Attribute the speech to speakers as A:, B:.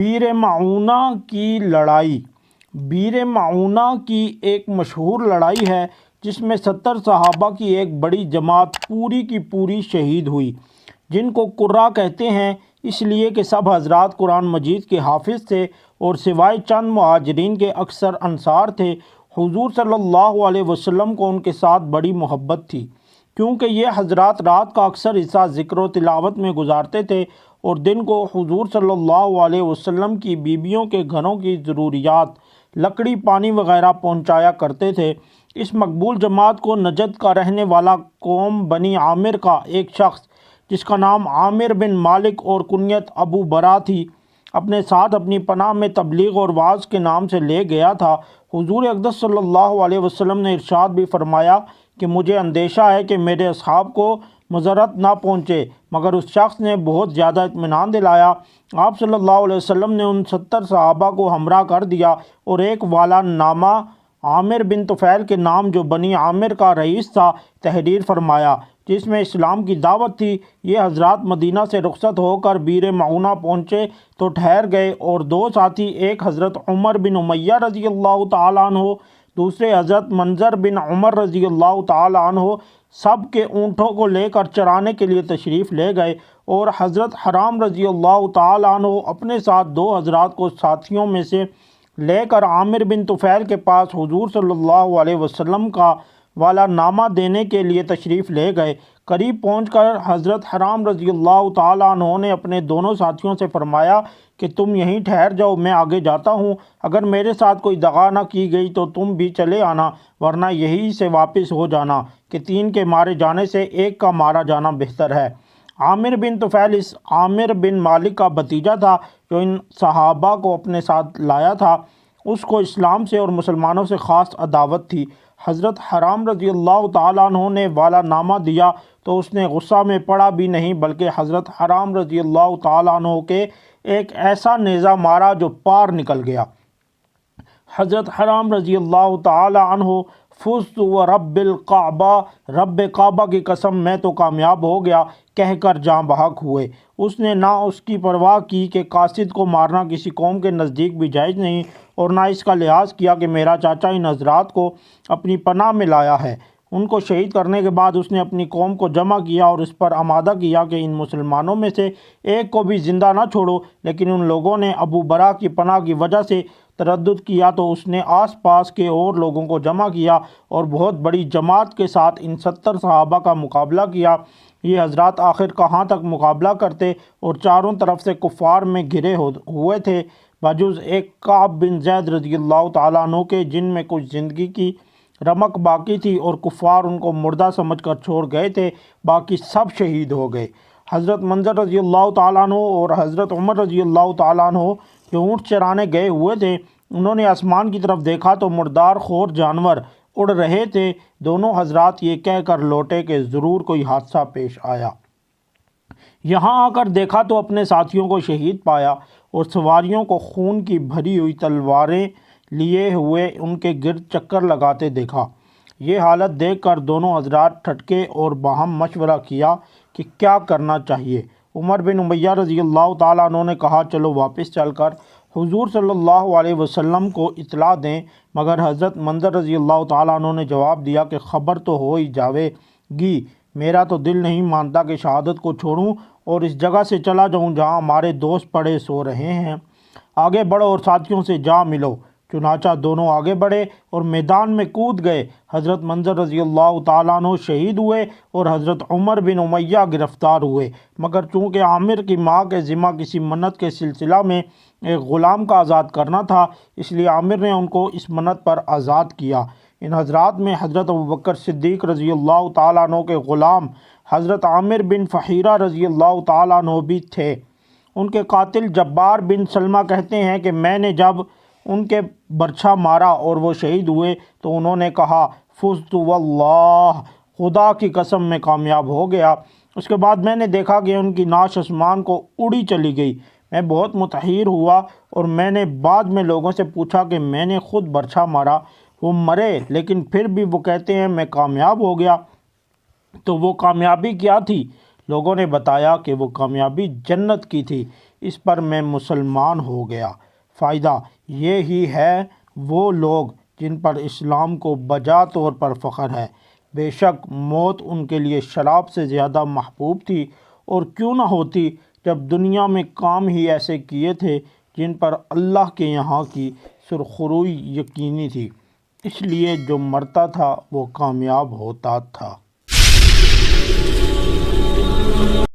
A: بیر معونہ کی لڑائی۔ بیر معونہ کی ایک مشہور لڑائی ہے جس میں 70 صحابہ کی ایک بڑی جماعت پوری کی پوری شہید ہوئی، جن کو قراء کہتے ہیں اس لیے کہ سب حضرات قرآن مجید کے حافظ تھے اور سوائے چند مہاجرین کے اکثر انصار تھے۔ حضور صلی اللہ علیہ وسلم کو ان کے ساتھ بڑی محبت تھی، کیونکہ یہ حضرات رات کا اکثر حصہ ذکر و تلاوت میں گزارتے تھے اور دن کو حضور صلی اللہ علیہ وسلم کی بیویوں کے گھروں کی ضروریات، لکڑی پانی وغیرہ پہنچایا کرتے تھے۔ اس مقبول جماعت کو نجد کا رہنے والا قوم بنی عامر کا ایک شخص جس کا نام عامر بن مالک اور کنیت ابو برا تھی، اپنے ساتھ اپنی پناہ میں تبلیغ اور وعظ کے نام سے لے گیا تھا۔ حضور اقدس صلی اللہ علیہ وسلم نے ارشاد بھی فرمایا کہ مجھے اندیشہ ہے کہ میرے اصحاب کو مضرت نہ پہنچے، مگر اس شخص نے بہت زیادہ اطمینان دلایا۔ آپ صلی اللہ علیہ وسلم نے ان 70 صحابہ کو ہمراہ کر دیا اور ایک والا نامہ عامر بن طفیل کے نام جو بنی عامر کا رئیس تھا تحریر فرمایا، جس میں اسلام کی دعوت تھی۔ یہ حضرات مدینہ سے رخصت ہو کر بیر معونہ پہنچے تو ٹھہر گئے اور دو ساتھی، ایک حضرت عمر بن امیہ رضی اللہ تعالیٰ عنہ، دوسرے حضرت منظر بن عمر رضی اللہ تعالیٰ عنہ، سب کے اونٹوں کو لے کر چرانے کے لیے تشریف لے گئے، اور حضرت حرام رضی اللہ تعالیٰ عنہ اپنے ساتھ دو حضرات کو ساتھیوں میں سے لے کر عامر بن طفیل کے پاس حضور صلی اللہ علیہ وسلم کا والا نامہ دینے کے لیے تشریف لے گئے۔ قریب پہنچ کر حضرت حرام رضی اللہ تعالیٰ عنہ نے اپنے دونوں ساتھیوں سے فرمایا کہ تم یہیں ٹھہر جاؤ، میں آگے جاتا ہوں، اگر میرے ساتھ کوئی دغا نہ کی گئی تو تم بھی چلے آنا، ورنہ یہیں سے واپس ہو جانا کہ تین کے مارے جانے سے ایک کا مارا جانا بہتر ہے۔ عامر بن طفیل اس عامر بن مالک کا بھتیجا تھا جو ان صحابہ کو اپنے ساتھ لایا تھا۔ اس کو اسلام سے اور مسلمانوں سے خاص عداوت تھی۔ حضرت حرام رضی اللہ تعالیٰ عنہ نے والا نامہ دیا تو اس نے غصہ میں پڑا بھی نہیں، بلکہ حضرت حرام رضی اللہ تعالیٰ عنہ کے ایک ایسا نیزہ مارا جو پار نکل گیا۔ حضرت حرام رضی اللہ تعالیٰ عنہ فزت و رب الکعبہ، رب کعبہ کی قسم میں تو کامیاب ہو گیا کہہ کر جاں بحق ہوئے۔ اس نے نہ اس کی پرواہ کی کہ قاصد کو مارنا کسی قوم کے نزدیک بھی جائز نہیں، اور نہ اس کا لحاظ کیا کہ میرا چاچا ان حضرات کو اپنی پناہ میں لایا ہے۔ ان کو شہید کرنے کے بعد اس نے اپنی قوم کو جمع کیا اور اس پر آمادہ کیا کہ ان مسلمانوں میں سے ایک کو بھی زندہ نہ چھوڑو، لیکن ان لوگوں نے ابو برا کی پناہ کی وجہ سے تردد کیا تو اس نے آس پاس کے اور لوگوں کو جمع کیا اور بہت بڑی جماعت کے ساتھ ان 70 صحابہ کا مقابلہ کیا۔ یہ حضرات آخر کہاں تک مقابلہ کرتے اور چاروں طرف سے کفار میں گھرے ہوئے تھے، بجز ایک کعب بن زید رضی اللہ تعالیٰ عنہ کے، جن میں کچھ زندگی کی رمق باقی تھی اور کفار ان کو مردہ سمجھ کر چھوڑ گئے تھے، باقی سب شہید ہو گئے۔ حضرت منظر رضی اللہ تعالیٰ عنہ اور حضرت عمر رضی اللہ تعالیٰ عنہ جو اونٹ چرانے گئے ہوئے تھے، انہوں نے آسمان کی طرف دیکھا تو مردار خور جانور اڑ رہے تھے۔ دونوں حضرات یہ کہہ کر لوٹے کہ ضرور کوئی حادثہ پیش آیا۔ یہاں آ کر دیکھا تو اپنے ساتھیوں کو شہید پایا اور سواریوں کو خون کی بھری ہوئی تلواریں لیے ہوئے ان کے گرد چکر لگاتے دیکھا۔ یہ حالت دیکھ کر دونوں حضرات ٹھٹکے اور باہم مشورہ کیا کہ کیا کرنا چاہیے۔ عمر بن امیہ رضی اللہ تعالیٰ عنہ نے کہا چلو واپس چل کر حضور صلی اللہ علیہ وسلم کو اطلاع دیں، مگر حضرت منظر رضی اللہ تعالیٰ عنہ نے جواب دیا کہ خبر تو ہو ہی جاوے گی، میرا تو دل نہیں مانتا کہ شہادت کو چھوڑوں اور اس جگہ سے چلا جاؤں جہاں ہمارے دوست پڑے سو رہے ہیں۔ آگے بڑھو اور ساتھیوں سے جا ملو۔ چنانچہ دونوں آگے بڑھے اور میدان میں کود گئے۔ حضرت منظر رضی اللہ تعالیٰ عنہ شہید ہوئے اور حضرت عمر بن امیہ گرفتار ہوئے، مگر چونکہ عامر کی ماں کے ذمہ کسی منت کے سلسلہ میں ایک غلام کا آزاد کرنا تھا، اس لیے عامر نے ان کو اس منت پر آزاد کیا۔ ان حضرات میں حضرت ابوبکر صدیق رضی اللہ تعالیٰ عنہ کے غلام حضرت عامر بن فہیرہ رضی اللہ تعالیٰ عنہ بھی تھے۔ ان کے قاتل جبار بن سلمہ کہتے ہیں کہ میں نے جب ان کے برچھا مارا اور وہ شہید ہوئے تو انہوں نے کہا فزت واللہ، خدا کی قسم میں کامیاب ہو گیا۔ اس کے بعد میں نے دیکھا کہ ان کی نعش آسمان کو اڑی چلی گئی۔ میں بہت متحیر ہوا اور میں نے بعد میں لوگوں سے پوچھا کہ میں نے خود برچھا مارا، وہ مرے لیکن پھر بھی وہ کہتے ہیں میں کامیاب ہو گیا۔ تو وہ کامیابی کیا تھی؟ لوگوں نے بتایا کہ وہ کامیابی جنت کی تھی۔ اس پر میں مسلمان ہو گیا۔ فائدہ یہ ہی ہے وہ لوگ جن پر اسلام کو بجا طور پر فخر ہے، بے شک موت ان کے لیے شراب سے زیادہ محبوب تھی، اور کیوں نہ ہوتی جب دنیا میں کام ہی ایسے کیے تھے جن پر اللہ کے یہاں کی سرخروئی یقینی تھی، اس لیے جو مرتا تھا وہ کامیاب ہوتا تھا۔